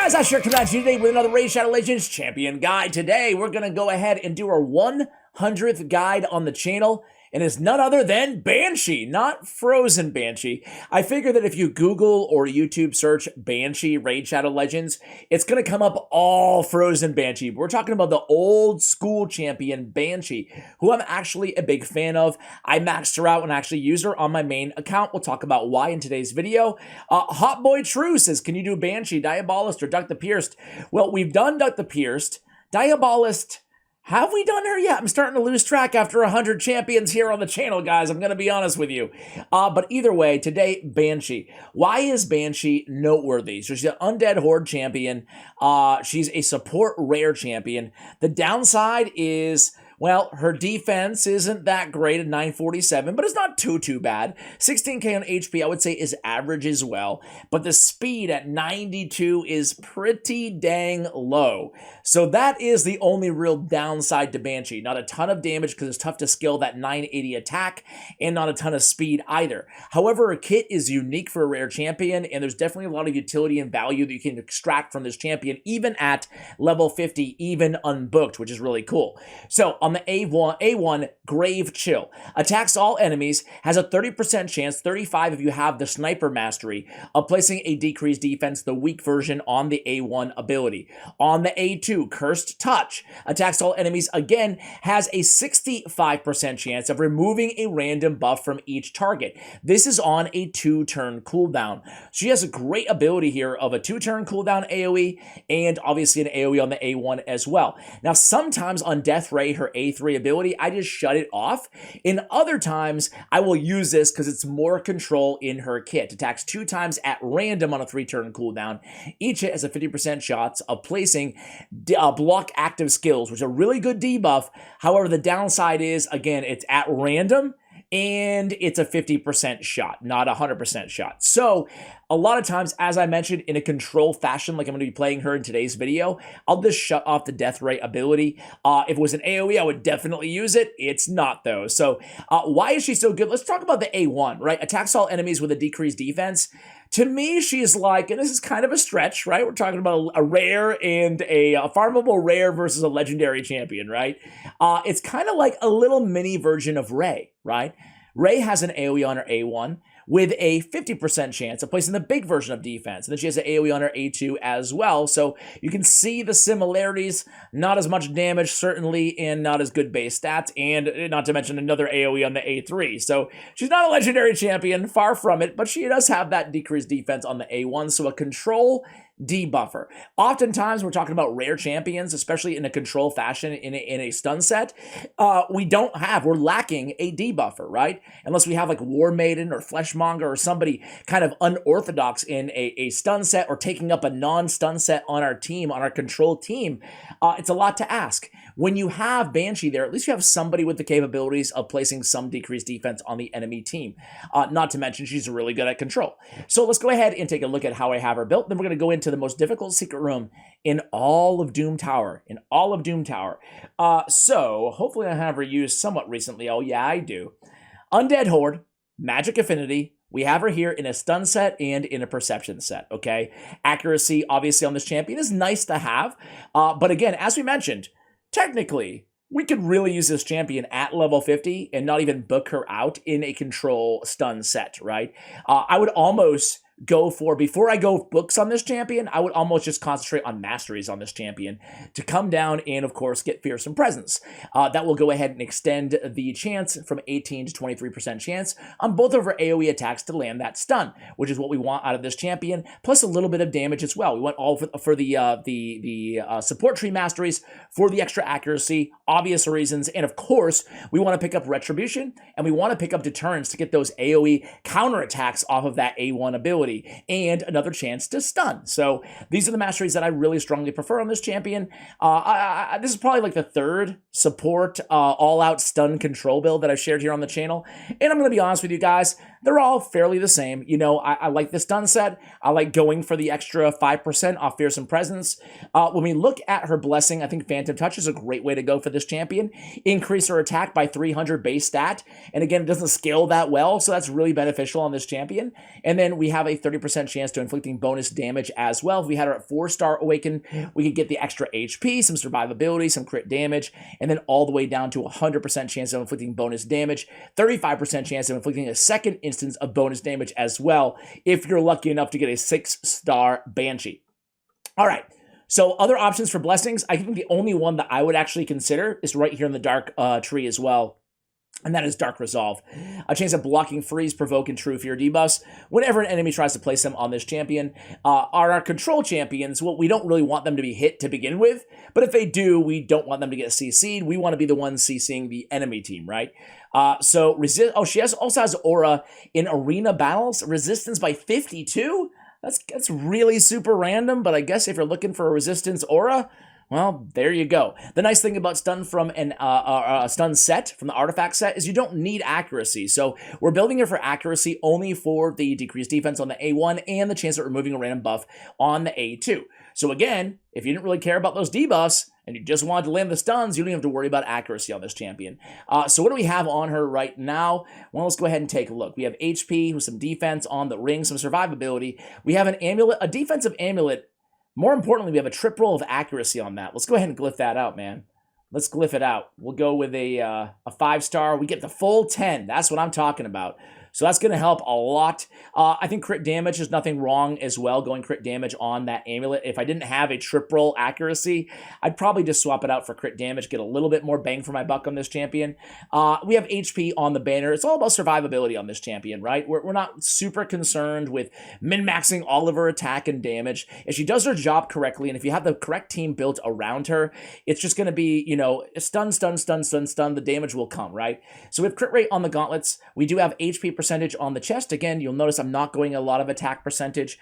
Guys, I sure come at you today with another RAE Shadow Legends Champion Guide. Today, we're going to go ahead and do our 100th guide on the channel, and it's none other than Banshee, not Frozen Banshee. I figure that if you Google or YouTube search Banshee RAE Shadow Legends, it's going to come up all Frozen Banshee. But we're talking about the old school champion Banshee, who I'm actually a big fan of. I maxed her out and actually used her on my main account. We'll talk about why in today's video. Hot Boy True says, can you do Banshee, Diabolist, or Duck the Pierced? Well, we've done Duck the Pierced. Diabolist, have we done her yet? I'm starting to lose track after 100 champions here on the channel, guys. I'm going to be honest with you. But either way, today, Banshee. Why is Banshee noteworthy? So she's an Undead Horde champion. She's a support rare champion. The downside is, well, her defense isn't that great at 947, but it's not too bad. 16k on HP, I would say, is average as well. But the speed at 92 is pretty dang low. So that is the only real downside to Banshee. Not a ton of damage because it's tough to skill that 980 attack, and not a ton of speed either. However, her kit is unique for a rare champion, and there's definitely a lot of utility and value that you can extract from this champion, even at level 50, even unbooked, which is really cool. So on the A1, Grave Chill. Attacks all enemies, has a 30% chance, 35 if you have the Sniper Mastery, of placing a decreased defense, the weak version, on the A1 ability. On the A2, Cursed Touch. Attacks all enemies, again, has a 65% chance of removing a random buff from each target. This is on a 2-turn cooldown. She has a great ability here of a 2-turn cooldown AoE, and obviously an AoE on the A1 as well. Now, sometimes on Death Ray, her A3 ability, I just shut it off. In other times, I will use this because it's more control in her kit. Attacks 2 times at random on a 3-turn cooldown. Each hit has a 50% chance of placing block active skills, which is a really good debuff. However, the downside is, again, it's at random, and it's a 50% shot, not a 100% shot. So a lot of times, as I mentioned, in a control fashion, like I'm going to be playing her in today's video, I'll just shut off the Death Ray ability. If it was an AoE, I would definitely use it. It's not, though. So why is she so good? Let's talk about the A1, right? Attacks all enemies with a decreased defense. To me, she's like, and this is kind of a stretch, right? We're talking about a rare and a farmable rare versus a legendary champion, right? It's kind of like a little mini version of RAE, right? RAE has an AoE on her A1 with a 50% chance of placing the big version of defense. And then she has an AoE on her A2 as well. So you can see the similarities. Not as much damage, certainly, and not as good base stats. And not to mention another AoE on the A3. So she's not a legendary champion, far from it, but she does have that decreased defense on the A1. So a control debuffer. Oftentimes, we're talking about rare champions, especially in a control fashion in a stun set. We're lacking a debuffer, right? Unless we have like War Maiden or Fleshmonger or somebody kind of unorthodox in a stun set, or taking up a non-stun set on our team, on our control team. It's a lot to ask. When you have Banshee there, at least you have somebody with the capabilities of placing some decreased defense on the enemy team. Not to mention, she's really good at control. So let's go ahead and take a look at how I have her built. Then we're going to go into the most difficult secret room in all of Doom Tower. So hopefully I have her used somewhat recently. Oh yeah, I do. Undead Horde, Magic Affinity. We have her here in a stun set and in a perception set, okay? Accuracy, obviously, on this champion is nice to have. But again, as we mentioned, technically, we could really use this champion at level 50 and not even book her out in a control stun set, right? I would almost go for, before I go books on this champion, I would almost just concentrate on Masteries on this champion to come down and, of course, get Fearsome Presence. That will go ahead and extend the chance from 18 to 23% chance on both of her AoE attacks to land that stun, which is what we want out of this champion, plus a little bit of damage as well. We want all for the support tree Masteries for the extra accuracy, obvious reasons, and of course, we want to pick up Retribution, and we want to pick up Deterrence to get those AoE counterattacks off of that A1 ability, and another chance to stun. So these are the Masteries that I really strongly prefer on this champion. This is probably like the third support all-out stun control build that I've shared here on the channel. And I'm going to be honest with you guys, they're all fairly the same. You know, I like the stun set. I like going for the extra 5% off Fearsome Presence. When we look at her blessing, I think Phantom Touch is a great way to go for this champion. Increase her attack by 300 base stat. And again, it doesn't scale that well, so that's really beneficial on this champion. And then we have a 30% chance to inflicting bonus damage as well. If we had her at 4-star Awaken, we could get the extra HP, some survivability, some crit damage, and then all the way down to 100% chance of inflicting bonus damage, 35% chance of inflicting a second instance of bonus damage as well, if you're lucky enough to get a 6-star Banshee. All right, so other options for blessings, I think the only one that I would actually consider is right here in the dark tree as well. And that is Dark Resolve. A chance of blocking freeze, provoke, and true fear debuffs whenever an enemy tries to place them on this champion. Our control champions, well, we don't really want them to be hit to begin with, but if they do, we don't want them to get CC'd. We want to be the ones CCing the enemy team, right? She also has Aura in arena battles, resistance by 52? That's really super random, but I guess if you're looking for a resistance aura, well, there you go. The nice thing about stun from a stun set, from the artifact set, is you don't need accuracy. So we're building it for accuracy only for the decreased defense on the A1 and the chance of removing a random buff on the A2. So again, if you didn't really care about those debuffs and you just wanted to land the stuns, you don't have to worry about accuracy on this champion. So what do we have on her right now? Well, let's go ahead and take a look. We have HP with some defense on the ring, some survivability. We have an amulet, a defensive amulet. More importantly, we have a trip roll of accuracy on that. Let's go ahead and glyph that out, man. Let's glyph it out. We'll go with a 5-star. We get the full 10. That's what I'm talking about. So that's going to help a lot. I think crit damage is nothing wrong as well, going crit damage on that amulet. If I didn't have a trip roll accuracy, I'd probably just swap it out for crit damage, get a little bit more bang for my buck on this champion. We have HP on the banner. It's all about survivability on this champion, right? We're not super concerned with min-maxing all of her attack and damage. If she does her job correctly, and if you have the correct team built around her, it's just going to be, you know, stun, stun, stun, stun, stun. The damage will come, right? So we have crit rate on the gauntlets. We do have HP percentage on the chest. Again, you'll notice I'm not going a lot of attack percentage.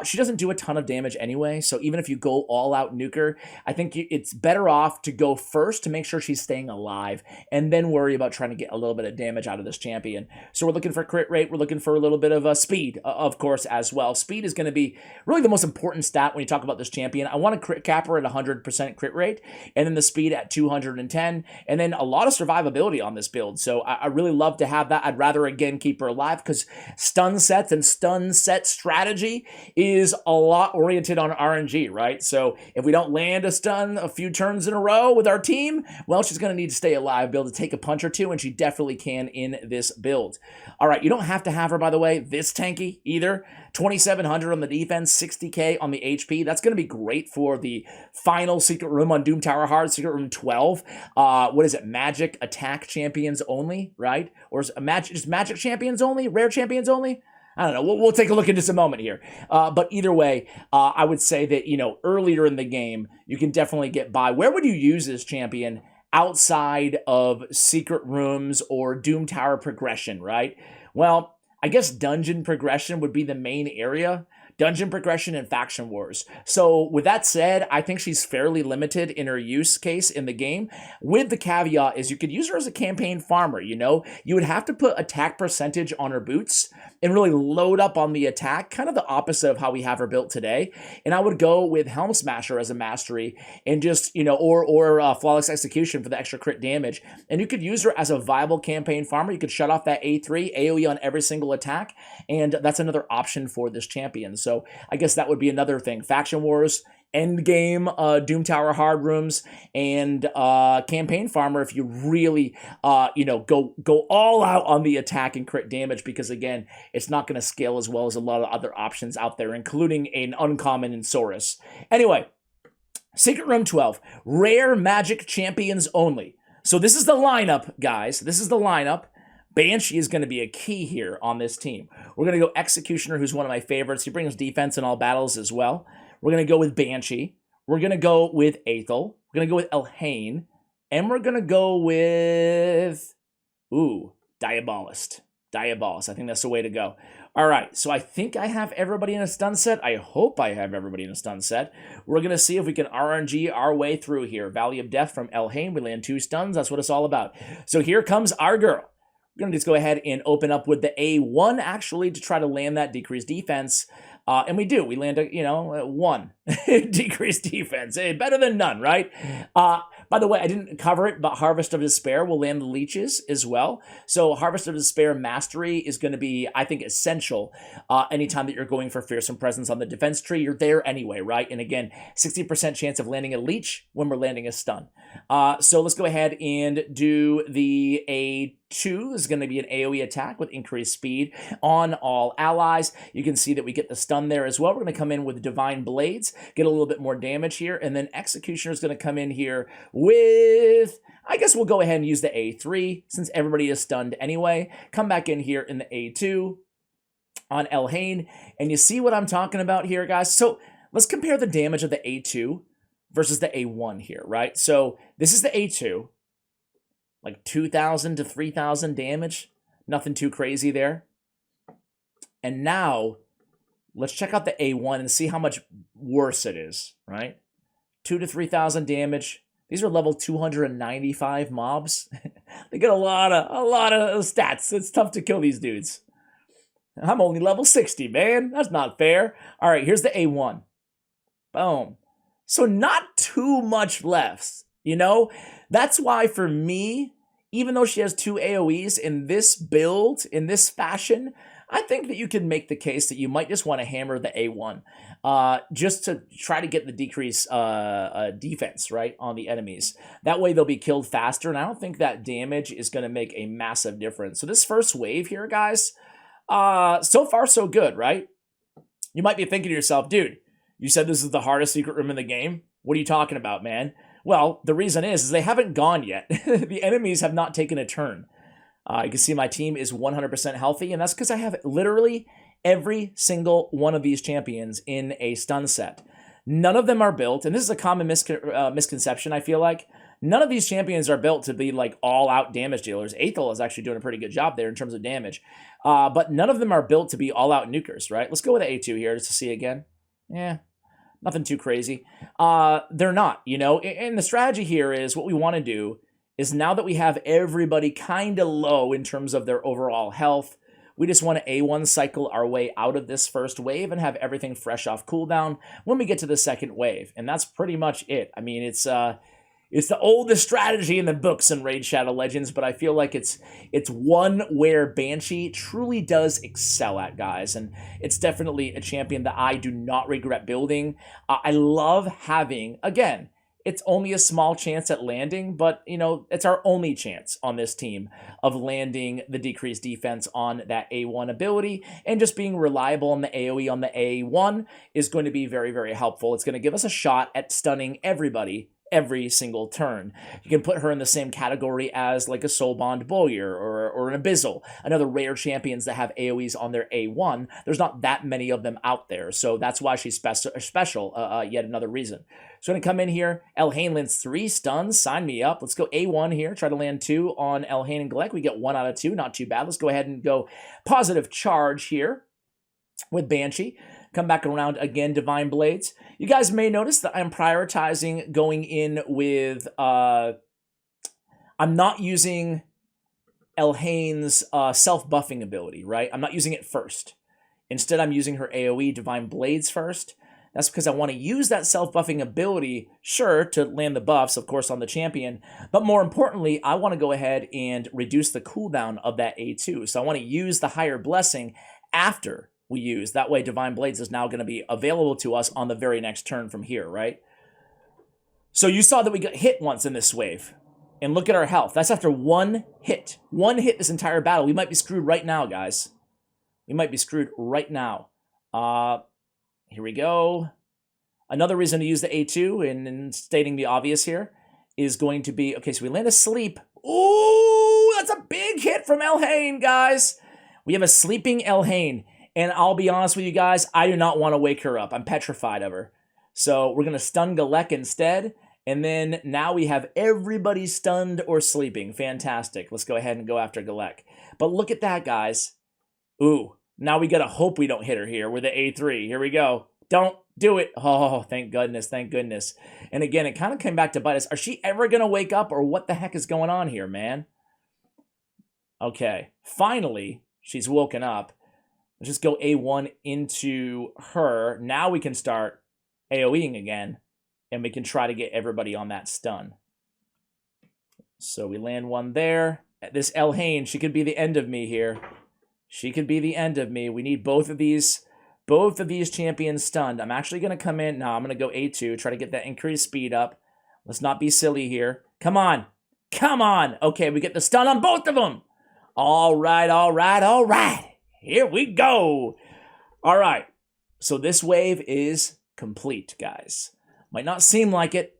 She doesn't do a ton of damage anyway, so even if you go all out nuker, I think it's better off to go first to make sure she's staying alive and then worry about trying to get a little bit of damage out of this champion. So we're looking for crit rate. We're looking for a little bit of speed, of course, as well. Speed is going to be really the most important stat when you talk about this champion. I want to crit cap her at 100% crit rate, and then the speed at 210, and then a lot of survivability on this build. So I really love to have that. I'd rather, again, keep her alive because stun sets and stun set strategy is a lot oriented on RNG, right? So if we don't land a stun a few turns in a row with our team, well, she's going to need to stay alive, be able to take a punch or two, and she definitely can in this build. All right, you don't have to have her, by the way, this tanky either. 2,700 on the defense, 60k on the HP. That's going to be great for the final secret room on Doom Tower Hard, Secret Room 12. What is it? Magic attack champions only, right? Or is it just magic champions only? Rare champions only? I don't know. We'll take a look in just a moment here. But either way, I would say that, you know, earlier in the game, you can definitely get by. Where would you use this champion outside of secret rooms or Doom Tower progression, right? Well, I guess dungeon progression would be the main area. Dungeon progression and faction wars. So with that said, I think she's fairly limited in her use case in the game. With the caveat is you could use her as a campaign farmer, you know? You would have to put attack percentage on her boots and really load up on the attack, kind of the opposite of how we have her built today. And I would go with Helm Smasher as a mastery and just, you know, or Flawless Execution for the extra crit damage. And you could use her as a viable campaign farmer. You could shut off that A3, AoE on every single attack, and that's another option for this champion. So I guess that would be another thing. Faction Wars, Endgame, Doom Tower Hard Rooms, and Campaign Farmer if you really, you know, go all out on the attack and crit damage, because again, it's not going to scale as well as a lot of other options out there, including an uncommon in Saurus. Anyway, Secret Room 12, Rare Magic Champions only. So this is the lineup, guys. This is the lineup. Banshee is going to be a key here on this team. We're going to go Executioner, who's one of my favorites. He brings defense in all battles as well. We're going to go with Banshee. We're going to go with Aethel. We're going to go with Elhain. And we're going to go with, Diabolist. Diabolist. I think that's the way to go. All right, so I think I have everybody in a stun set. I hope I have everybody in a stun set. We're going to see if we can RNG our way through here. Valley of Death from Elhain. We land 2 stuns. That's what it's all about. So here comes our girl. We're going to just go ahead and open up with the A1 actually to try to land that decreased defense. And we do. We land a, 1 decreased defense. Hey, better than none, right? By the way, I didn't cover it, but Harvest of Despair will land the leeches as well. So Harvest of Despair Mastery is going to be, I think, essential anytime that you're going for Fearsome Presence on the defense tree. You're there anyway, right? And again, 60% chance of landing a leech when we're landing a stun. So let's go ahead and do the A2. This is going to be an AoE attack with increased speed on all allies. You can see that we get the stun there as well. We're going to come in with Divine Blades, get a little bit more damage here, and then Executioner is going to come in here with, I guess we'll go ahead and use the A3 since everybody is stunned anyway. Come back in here in the A2 on Elhain, and you see what I'm talking about here, guys? So let's compare the damage of the A2 versus the A1 here, right? So this is the A2. Like 2,000 to 3,000 damage. Nothing too crazy there. And now, let's check out the A1 and see how much worse it is, right? 2 to 3,000 damage. These are level 295 mobs. They get a lot of stats. It's tough to kill these dudes. I'm only level 60, man. That's not fair. All right, here's the A1. Boom. So not too much left. That's why for me, even though she has 2 AoEs in this build, in this fashion, I think that you can make the case that you might just want to hammer the A1 just to try to get the decrease defense, right, on the enemies. That way they'll be killed faster, and I don't think that damage is going to make a massive difference. So this first wave here, guys, so far so good, right? You might be thinking to yourself, dude, you said this is the hardest secret room in the game? What are you talking about, man? Well, the reason is they haven't gone yet. The enemies have not taken a turn. You can see my team is 100% healthy, and that's because I have literally every single one of these champions in a stun set. None of them are built, and this is a common misconception, I feel like. None of these champions are built to be like all-out damage dealers. Aethel is actually doing a pretty good job there in terms of damage. But none of them are built to be all-out nukers, right? Let's go with the A2 here just to see again. Yeah. Nothing too crazy. They're not, and the strategy here is what we want to do is now that we have everybody kind of low in terms of their overall health, we just want to A1 cycle our way out of this first wave and have everything fresh off cooldown when we get to the second wave. And that's pretty much it. I mean, it's the oldest strategy in the books in Raid Shadow Legends, but I feel like it's one where Banshee truly does excel at, guys, and it's definitely a champion that I do not regret building. I love having, again, it's only a small chance at landing, but, it's our only chance on this team of landing the decreased defense on that A1 ability, and just being reliable on the AoE on the A1 is going to be very, very helpful. It's going to give us a shot at stunning everybody every single turn. You can put her in the same category as like a Soulbond Bowyer or an Abyssal, another rare champions that have AoEs on their A1. There's not that many of them out there, so that's why she's special, yet another reason. So I'm going to come in here. Elhain lands 3 stuns. Sign me up. Let's go A1 here. Try to land 2 on Elhain and Gleck. We get 1 out of 2. Not too bad. Let's go ahead and go positive charge here with Banshee. Come back around again, Divine Blades. You guys may notice that I'm prioritizing going in with, I'm not using Elhain's self-buffing ability, right? I'm not using it first. Instead, I'm using her AoE, Divine Blades, first. That's because I want to use that self-buffing ability, sure, to land the buffs, of course, on the champion, but more importantly, I want to go ahead and reduce the cooldown of that A2. So I want to use the higher blessing after we use. That way, Divine Blades is now going to be available to us on the very next turn from here, right? So you saw that we got hit once in this wave. And look at our health. That's after 1 hit. 1 hit this entire battle. We might be screwed right now, guys. We might be screwed right now. Here we go. Another reason to use the A2, and stating the obvious here, is going to be, okay, so we land a sleep. Ooh, that's a big hit from Elhain, guys. We have a sleeping Elhain. And I'll be honest with you guys, I do not want to wake her up. I'm petrified of her. So we're going to stun Gleck instead. And then now we have everybody stunned or sleeping. Fantastic. Let's go ahead and go after Gleck. But look at that, guys. Ooh, now we got to hope we don't hit her here with the A3. Here we go. Don't do it. Oh, thank goodness. Thank goodness. And again, it kind of came back to bite us. Are she ever going to wake up, or what the heck is going on here, man? Okay, finally, she's woken up. Let's just go A1 into her. Now we can start AoEing again, and we can try to get everybody on that stun. So we land one there. This Elhain, she could be the end of me here. She could be the end of me. We need both of these champions stunned. I'm actually going to come in. No, I'm going to go A2, try to get that increased speed up. Let's not be silly here. Come on. Come on. Okay, we get the stun on both of them. All right, all right, all right. Here we go. All right. So this wave is complete, guys. Might not seem like it,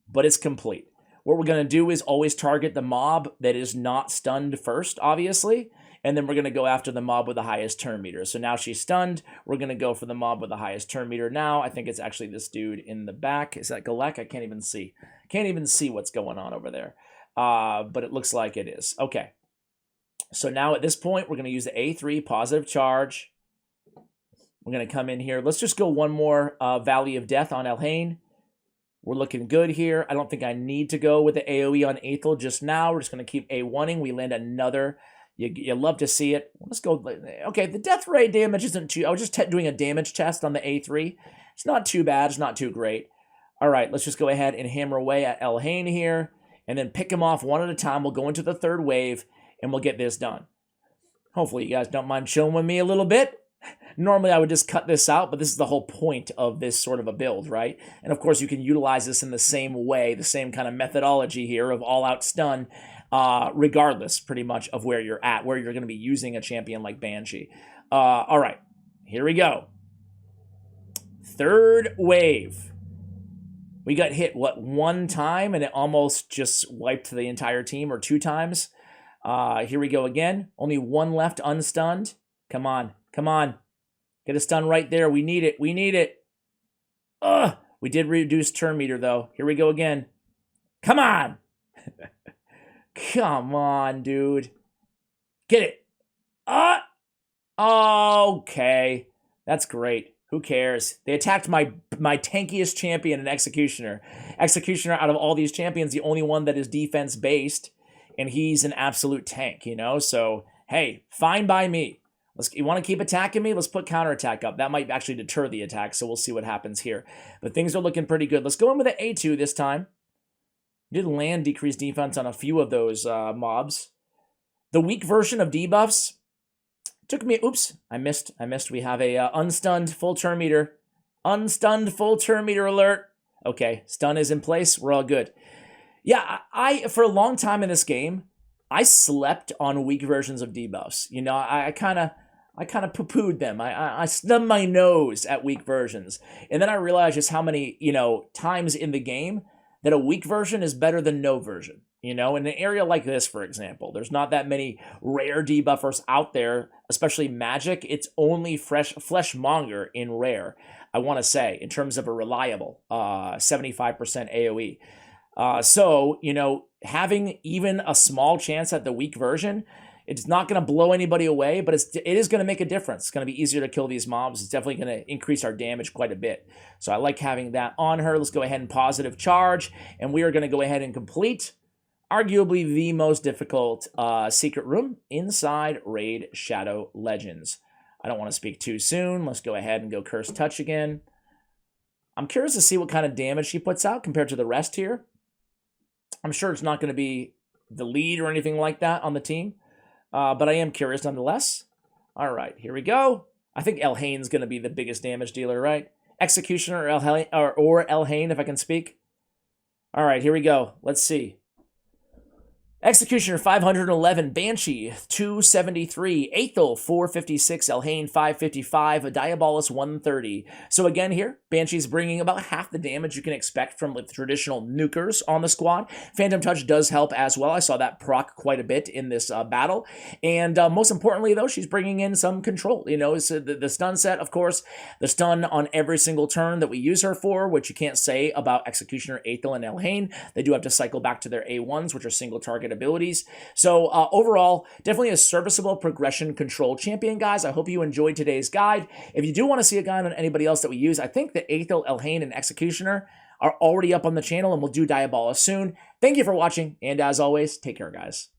but it's complete. What we're going to do is always target the mob that is not stunned first, obviously. And then we're going to go after the mob with the highest turn meter. So now she's stunned. We're going to go for the mob with the highest turn meter now. I think it's actually this dude in the back. Is that Galek? I can't even see. Can't even see what's going on over there. But it looks like it is. Okay. So now at this point, we're going to use the A3 positive charge. We're going to come in here. Let's just go one more Valley of Death on Elhain. We're looking good here. I don't think I need to go with the AoE on Aethel just now. We're just going to keep A1ing. We land another. You love to see it. Let's go. Okay, the death ray damage isn't too... I was just doing a damage test on the A3. It's not too bad. It's not too great. All right, let's just go ahead and hammer away at Elhain here and then pick him off one at a time. We'll go into the third wave and we'll get this done. Hopefully you guys don't mind chilling with me a little bit. Normally I would just cut this out, but this is the whole point of this sort of a build, right? And of course you can utilize this in the same way, the same kind of methodology here of all-out stun, regardless pretty much of where you're at, where you're going to be using a champion like Banshee. All right, here we go. Third wave. We got hit, what, one time, and it almost just wiped the entire team, or two times. Here we go again. Only one left unstunned. Come on. Come on. Get a stun right there. We need it. We need it. Ugh. We did reduce turn meter, though. Here we go again. Come on. Come on, dude. Get it. Okay. That's great. Who cares? They attacked my tankiest champion and Executioner. Executioner, out of all these champions, the only one that is defense-based, and he's an absolute tank, you know? So, hey, fine by me. You want to keep attacking me? Let's put counterattack up. That might actually deter the attack, so we'll see what happens here. But things are looking pretty good. Let's go in with an A2 this time. Did land decreased defense on a few of those mobs. The weak version of debuffs took me... Oops, I missed. We have a unstunned full turn meter. Unstunned full turn meter alert. Okay, stun is in place. We're all good. Yeah, I for a long time in this game, I slept on weak versions of debuffs. You know, I kind of poo-pooed them. I snubbed my nose at weak versions. And then I realized just how many, times in the game that a weak version is better than no version. You know, in an area like this, for example, there's not that many rare debuffers out there, especially magic. It's only Fleshmonger in rare, I want to say, in terms of a reliable 75% AoE. So, having even a small chance at the weak version, it's not going to blow anybody away, but it is going to make a difference. It's going to be easier to kill these mobs. It's definitely going to increase our damage quite a bit. So I like having that on her. Let's go ahead and positive charge, and we are going to go ahead and complete arguably the most difficult secret room inside Raid Shadow Legends. I don't want to speak too soon. Let's go ahead and go Curse Touch again. I'm curious to see what kind of damage she puts out compared to the rest here. I'm sure it's not going to be the lead or anything like that on the team, but I am curious nonetheless. All right, here we go. I think Elhain's going to be the biggest damage dealer, right? Executioner or Elhain, if I can speak. All right, here we go. Let's see. Executioner 511, Banshee 273, Aethel 456, Elhain 555, a Diabolus 130. So again here, Banshee's bringing about half the damage you can expect from the traditional nukers on the squad. Phantom Touch does help as well. I saw that proc quite a bit in this battle. And most importantly though, she's bringing in some control. So the stun set, of course, the stun on every single turn that we use her for, which you can't say about Executioner, Aethel, and Elhain. They do have to cycle back to their A1s, which are single target abilities. So overall, definitely a serviceable progression control champion, guys. I hope you enjoyed today's guide. If you do want to see a guide on anybody else that we use, I think that Aethel, Elhain, and Executioner are already up on the channel, and we'll do Diabolus soon. Thank you for watching, and as always, take care, guys.